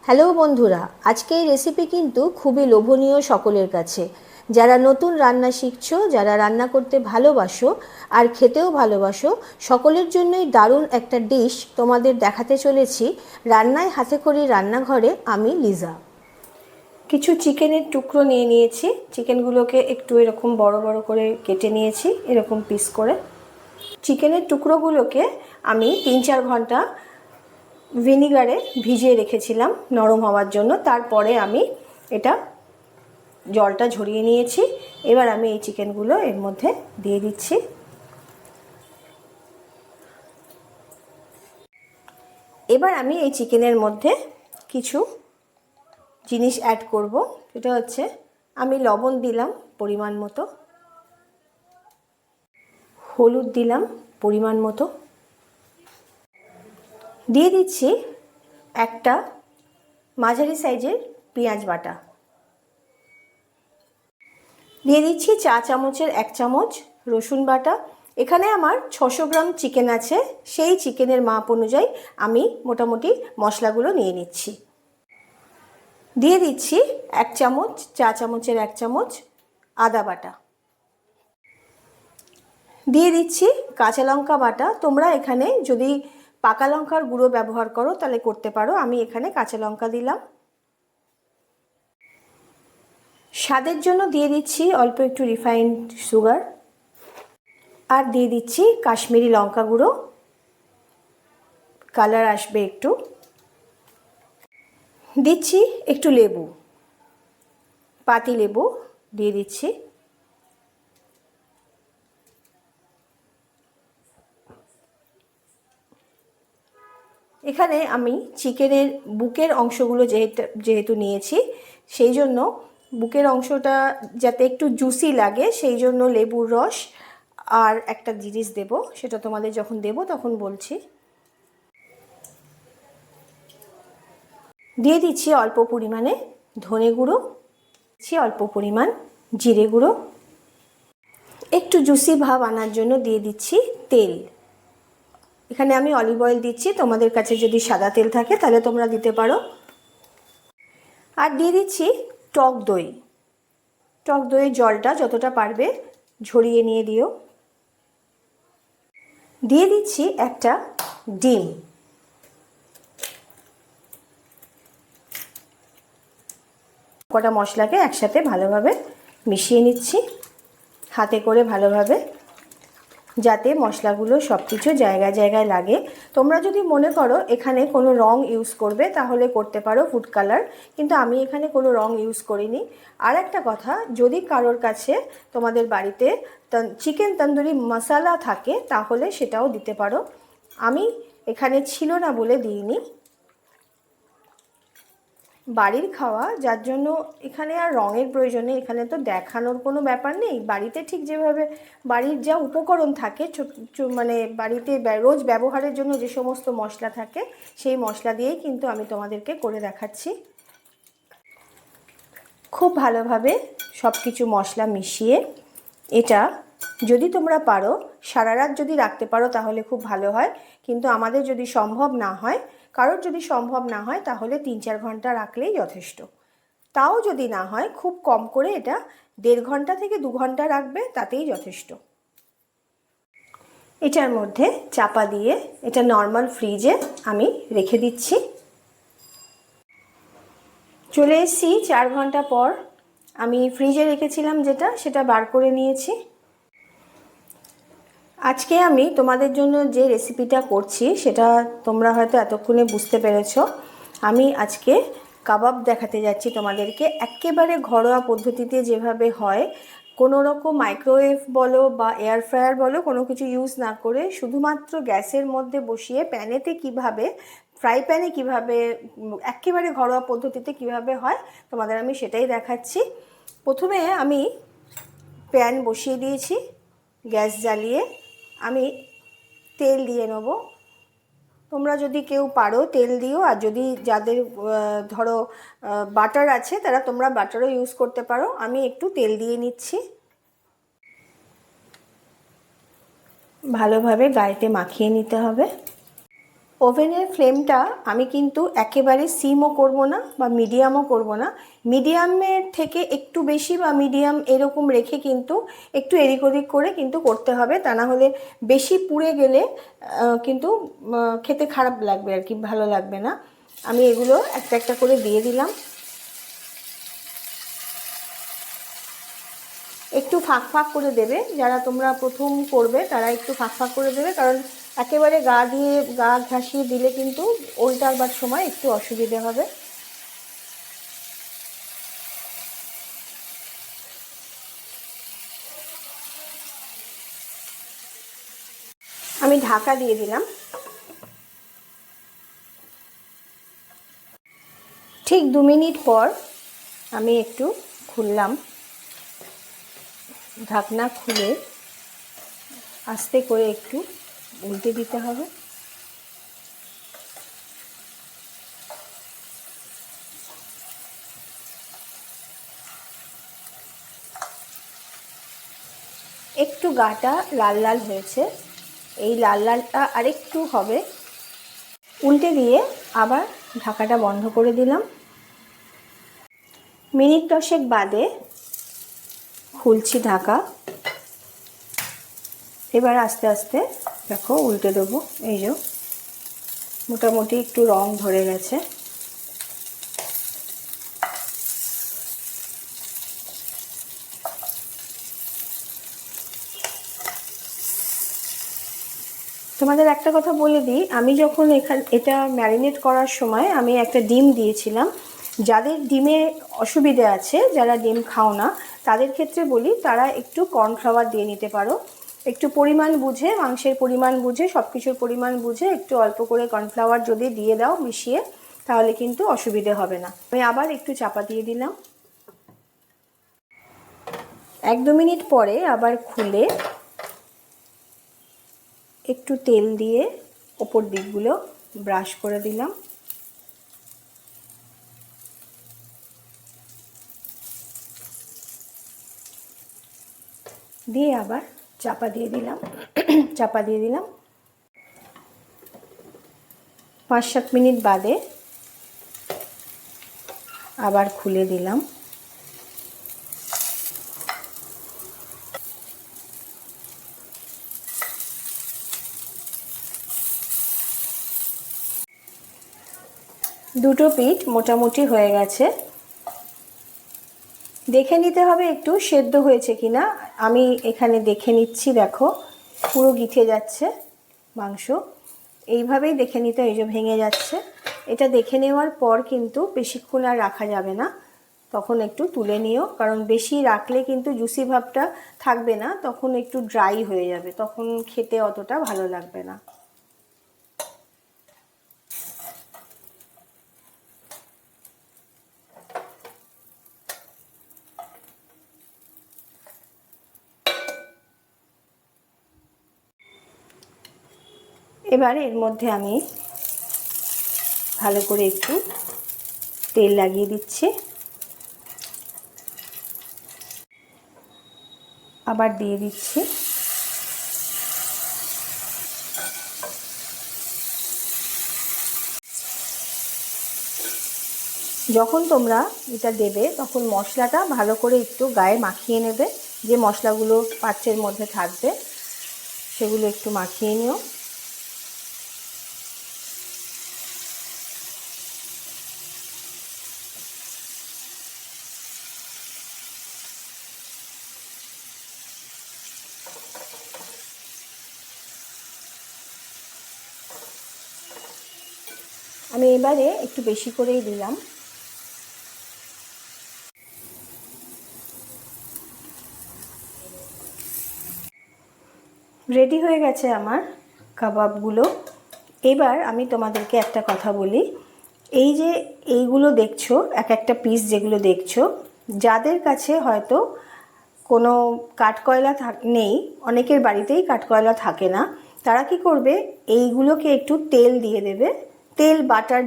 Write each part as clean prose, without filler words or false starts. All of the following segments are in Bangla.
হ্যালো বন্ধুরা, আজকে এই রেসিপি কিন্তু খুবই লোভনীয় সকলের কাছে। যারা নতুন রান্না শিখছো, যারা রান্না করতে ভালোবাসো আর খেতেও ভালোবাসো, সকলের জন্যই দারুণ একটা ডিশ তোমাদের দেখাতে চলেছি। রান্নায় হাতেখড়ি রান্নাঘরে আমি লিজা। কিছু চিকেনের টুকরো নিয়ে নিয়েছি। চিকেনগুলোকে একটু এরকম বড় বড় করে কেটে নিয়েছি, এরকম পিস করে। চিকেনের টুকরোগুলোকে আমি 3-4 ঘন্টা ভিনিগারে ভিজিয়ে রেখেছিলাম নরম হওয়ার জন্য। তারপরে আমি এটা জলটা ঝরিয়ে নিয়েছি। এবার আমি এই চিকেনগুলো এর মধ্যে দিয়ে দিচ্ছি। এবার আমি এই চিকেনের মধ্যে কিছু জিনিস অ্যাড করব। সেটা হচ্ছে, আমি লবণ দিলাম পরিমাণ মতো, হলুদ দিলাম পরিমাণ মতো, দিয়ে দিচ্ছি একটা মাঝারি সাইজের পেঁয়াজ বাটা, দিয়ে দিচ্ছি চা চামচের 1 চামচ রসুন বাটা। এখানে আমার 600 গ্রাম চিকেন আছে, সেই চিকেনের মাপ অনুযায়ী আমি মোটামুটি মশলাগুলো নিয়ে নিচ্ছি। দিয়ে দিচ্ছি 1 চামচ, চা চামচের 1 চামচ আদা বাটা, দিয়ে দিচ্ছি কাঁচা লঙ্কা বাটা। তোমরা এখানে যদি পাকা লঙ্কার গুঁড়ো ব্যবহার করো তাহলে করতে পারো, আমি এখানে কাঁচা লঙ্কা দিলাম। স্বাদের জন্য দিয়ে দিচ্ছি অল্প একটু রিফাইন্ড সুগার, আর দিয়ে দিচ্ছি কাশ্মীরি লঙ্কা গুঁড়ো, কালার আসবে একটু। দিচ্ছি একটু লেবু, পাতি লেবু দিয়ে দিচ্ছি। এখানে আমি চিকেনের বুকের অংশগুলো যেহেতু নিয়েছি, সেই জন্য বুকের অংশটা যাতে একটু জুসি লাগে সেই জন্য লেবুর রস আর একটা জিনিস দেব, সেটা তোমাদের যখন দেব তখন বলছি। দিয়ে দিচ্ছি অল্প পরিমাণে ধনে গুঁড়ো, দিচ্ছি অল্প পরিমাণ জিরে গুঁড়ো, একটু জুসি ভাব আনার জন্য দিয়ে দিচ্ছি তেল। এখানে আমি অলিভ অয়েল দিচ্ছি, তোমাদের কাছে যদি সাদা তেল থাকে তাহলে তোমরা দিতে পারো। আর দিয়ে দিচ্ছি টক দই। টক দইয়ের জলটা যতটা পারবে ঝরিয়ে নিয়ে দিও। দিয়ে দিচ্ছি একটা ডিম। কটা মশলাকে একসাথে ভালোভাবে মিশিয়ে নিচ্ছি হাতে করে, ভালোভাবে যাতে মশলাগুলো সব কিছু জায়গায় জায়গায় লাগে। তোমরা যদি মনে করো এখানে কোনো রং ইউজ করবে তাহলে করতে পারো, ফুড কালার, কিন্তু আমি এখানে কোনো রং ইউজ করিনি। আর একটা কথা, যদি কারোর কাছে তোমাদের বাড়িতে চিকেন তন্দুরি মশলা থাকে তাহলে সেটাও দিতে পারো, আমি এখানে ছিল না বলে দিইনি। বাড়ির খাওয়া, যার জন্য এখানে আর রঙের প্রয়োজন নেই, এখানে তো দেখানোর কোনো ব্যাপার নেই। বাড়িতে ঠিক যেভাবে বাড়ির যা উপকরণ থাকে, মানে বাড়িতে রোজ ব্যবহারের জন্য যে সমস্ত মশলা থাকে সেই মশলা দিয়েই কিন্তু আমি তোমাদেরকে করে দেখাচ্ছি। খুব ভালোভাবে সব কিছু মশলা মিশিয়ে এটা যদি তোমরা পারো সারা রাত যদি রাখতে পারো তাহলে খুব ভালো হয়, কিন্তু আমাদের যদি সম্ভব না হয়, কারোর যদি সম্ভব না হয় তাহলে 3-4 ঘন্টা রাখলেই যথেষ্ট। তাও যদি না হয় খুব কম করে এটা 1.5 ঘন্টা থেকে 2 ঘন্টা রাখবে, তাতেই যথেষ্ট। এটার মধ্যে চাপা দিয়ে এটা নর্মাল ফ্রিজে আমি রেখে দিচ্ছি। চলে এসেছি 4 ঘন্টা পর। আমি ফ্রিজে রেখেছিলাম সেটা বার করে নিয়েছি। আজকে আমি তোমাদের জন্য যে রেসিপিটা করছি সেটা তোমরা হয়তো এতক্ষণে বুঝতে পেরেছো। আমি আজকে কাবাব দেখাতে যাচ্ছি তোমাদেরকে, একেবারে ঘরোয়া পদ্ধতিতে যেভাবে হয়, কোনো রকম মাইক্রোওয়েভ বলো বা এয়ার ফ্রায়ার বলো কোনো কিছু ইউজ না করে শুধুমাত্র গ্যাসের মধ্যে বসিয়ে প্যানেতে কিভাবে, ফ্রাই প্যানে কীভাবে একেবারে ঘরোয়া পদ্ধতিতে কিভাবে হয় তোমাদের আমি সেটাই দেখাচ্ছি। প্রথমে আমি প্যান বসিয়ে দিয়েছি, গ্যাস জ্বালিয়ে আমি তেল দিয়ে নেব। তোমরা যদি কেউ পারো তেল দিও, আর যদি যাদের ধরো বাটার আছে তারা তোমরা বাটারও ইউজ করতে পারো। আমি একটু তেল দিয়ে নিচ্ছি, ভালোভাবে গায়েতে মাখিয়ে নিতে হবে। ওভেনের ফ্লেমটা আমি কিন্তু একেবারে সিমও করব না বা মিডিয়ামও করব না, মিডিয়ামের থেকে একটু বেশি বা মিডিয়াম এরকম রেখে কিন্তু একটু এদিক ওদিক করে কিন্তু করতে হবে, তা না হলে বেশি পুড়ে গেলে কিন্তু খেতে খারাপ লাগবে আর কি, ভালো লাগবে না। আমি এগুলো একটা একটা করে দিয়ে দিলাম। একটু ফাঁক ফাঁক করে দেবে, যারা তোমরা প্রথম করবে তারা একটু ফাঁক ফাঁক করে দেবে, কারণ একেবারে গা ঘাসিয়ে দিলে কিন্তু উল্টাবার সময় একটু অসুবিধে হবে। আমি ঢাকা দিয়ে দিলাম। ঠিক 2 মিনিট পর আমি একটু খুললাম, ঢাকনা খুলে আস্তে করে একটু উল্টে দিতে হবে। একটু গাটা লাল লাল হয়েছে, এই লাল লালটা আরেকটু হবে। উল্টে দিয়ে আবার ঢাকাটা বন্ধ করে দিলাম। মিনিট 10 বাদে খুলছি ঢাকা। এবার আস্তে আস্তে দেখো উল্টে দেবো। এই যে মোটামুটি একটু রং ধরে গেছে। তোমাদের একটা কথা বলে দিই, আমি যখন এটা ম্যারিনেট করার সময় আমি একটা ডিম দিয়েছিলাম। যাদের ডিমে অসুবিধে আছে, যারা ডিম খাও না, তাদের ক্ষেত্রে বলি তারা একটু কর্নফ্লাওয়ার দিয়ে নিতে পারো। একটু পরিমাণ বুঝে, মাংসের পরিমাণ বুঝে, সব কিছুর পরিমাণ বুঝে একটু অল্প করে কর্নফ্লাওয়ার যদি দিয়ে দাও মিশিয়ে, তাহলে কিন্তু অসুবিধে হবে না। আমি আবার একটু চাপা দিয়ে দিলাম। 1-2 মিনিট পরে আবার খুলে একটু তেল দিয়ে ওপর দিকগুলো ব্রাশ করে দিলাম। দিয়ে আবার চাপা দিয়ে দিলাম। 5-7 মিনিট বাদে আবার খুলে দিলাম। দুটো পিঠ মোটামুটি হয়ে গেছে। দেখে নিতে হবে একটু সেদ্ধ হয়েছে কিনা। আমি এখানে দেখে নিচ্ছি, দেখো পুরো গিঠে যাচ্ছে মাংস। এইভাবেই দেখে নিতে, এই যে ভেঙে যাচ্ছে। এটা দেখে নেওয়ার পর কিন্তু বেশিক্ষণ আর রাখা যাবে না, তখন একটু তুলে নিও, কারণ বেশি রাখলে কিন্তু জুসি ভাবটা থাকবে না, তখন একটু ড্রাই হয়ে যাবে, তখন খেতে অতটা ভালো লাগবে না। এবার এর মধ্যে আমি ভালো করে একটু তেল লাগিয়ে দিচ্ছি। আবার দিয়ে দিচ্ছি। যখন তোমরা এটা দেবে তখন মশলাটা ভালো করে একটু গায়ে মাখিয়ে নেবে। যে মশলাগুলো পাত্রের মধ্যে থাকবে সেগুলো একটু মাখিয়ে নিও। আমি এবারে একটু বেশি করেই দিলাম। রেডি হয়ে গেছে আমার কাবাবগুলো। এবার আমি তোমাদেরকে একটা কথা বলি, এই যে এইগুলো দেখছো, এক একটা পিস যেগুলো দেখছো, যাদের কাছে হয়তো কোনো কাঠকয়লা নেই, অনেকের বাড়িতেই কাঠকয়লা থাকে না, তারা কি করবে, এইগুলোকে একটু তেল দিয়ে দেবে। তেল বাটার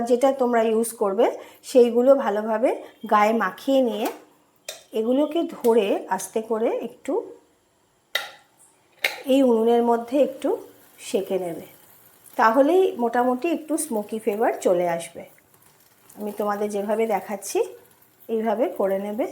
যেটা তোমরা ইউজ করবে সেইগুলো ভালোভাবে গায়ে মাখিয়ে নিয়ে এগুলোকে ধরে আস্তে করে একটু এই উনুনের মধ্যে একটু সেঁকে নেবে। তাহলেই মোটামুটি একটু স্মোকি ফ্লেভার চলে আসবে। আমি তোমাদের যেভাবে দেখাচ্ছি এইভাবে করে নেবে।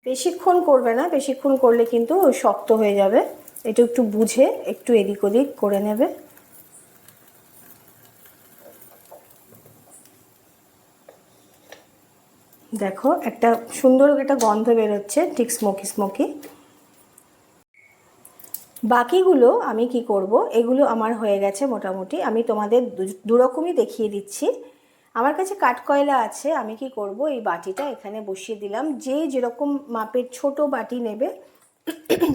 বেশিক্ষণ করবে না, বেশিক্ষণ করলে কিন্তু শক্ত হয়ে যাবে। এটা একটু বুঝে একটু এদিক ওদিক করে নেবে। দেখো একটা সুন্দর একটা গন্ধ বেরোচ্ছে, ঠিক স্মোকি স্মোকি। বাকিগুলো আমি কি করব, এগুলো আমার হয়ে গেছে মোটামুটি। আমি তোমাদের দুরকমই দেখিয়ে দিচ্ছি। আমার কাছে কাঠকয়লা আছে, আমি কি করব, এই বাটিটা এখানে বসিয়ে দিলাম। যে যেরকম মাপের ছোট বাটি নেবে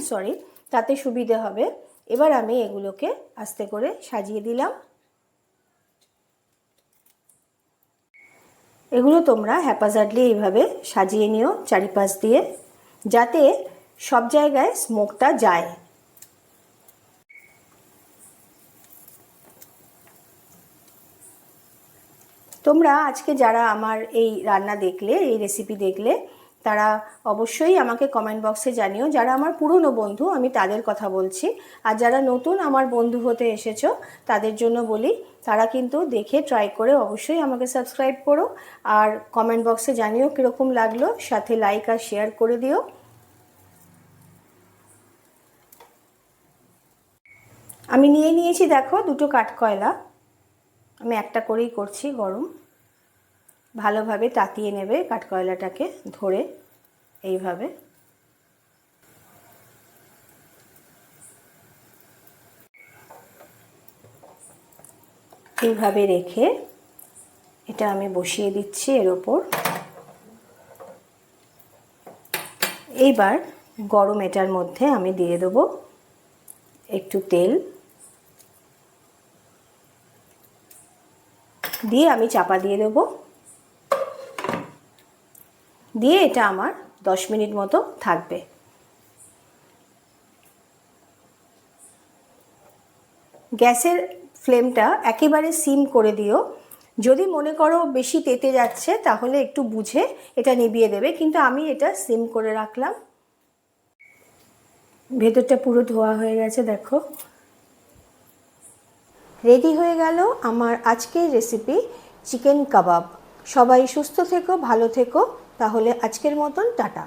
সরি, তাতে সুবিধে হবে। এবার আমি এগুলোকে আস্তে করে সাজিয়ে দিলাম। এগুলো তোমরা হ্যাপাজার্ডলি এইভাবে সাজিয়ে নিও চারিপাশ দিয়ে, যাতে সব জায়গায় স্মোকটা যায়। তোমরা আজকে যারা আমার এই রান্না দেখলে, এই রেসিপি দেখলে, তারা অবশ্যই আমাকে কমেন্ট বক্সে জানিও। যারা আমার পুরনো বন্ধু, আমি তাদের কথা বলছি। আর যারা নতুন আমার বন্ধু হতে এসেছো, তাদের জন্য বলি, তারা কিন্তু দেখে ট্রাই করে অবশ্যই আমাকে সাবস্ক্রাইব করো। আর কমেন্ট বক্সে জানিও কীরকম লাগলো, সাথে লাইক আর শেয়ার করে দিও। আমি নিয়ে নিয়েছি দেখো দুটো কাঠকয়লা। আমি একটা করেই করছি গরম। ভালোভাবে তাতিয়ে নেবে কাঠকয়লাটাকে ধরে এইভাবে। এইভাবে রেখে এটা আমি বসিয়ে দিচ্ছি এর ওপর। এইবার গরম এটার মধ্যে আমি দিয়ে দেবো একটু তেল, দিয়ে আমি চাপা দিয়ে দেবো। দিয়ে এটা আমার 10 মিনিট মতো থাকবে। গ্যাসের ফ্লেমটা একেবারে সিম করে দিও। যদি মনে করো বেশি তেতে যাচ্ছে, তাহলে একটু বুঝে এটা নিভিয়ে দেবে, কিন্তু আমি এটা সিম করে রাখলাম। ভেতরটা পুরো ধোয়া হয়ে গেছে দেখো। রেডি হয়ে গেল আমার আজকের রেসিপি চিকেন কাবাব। সবাই সুস্থ থেকো, ভালো থেকো। তাহলে আজকের মতন টাটা।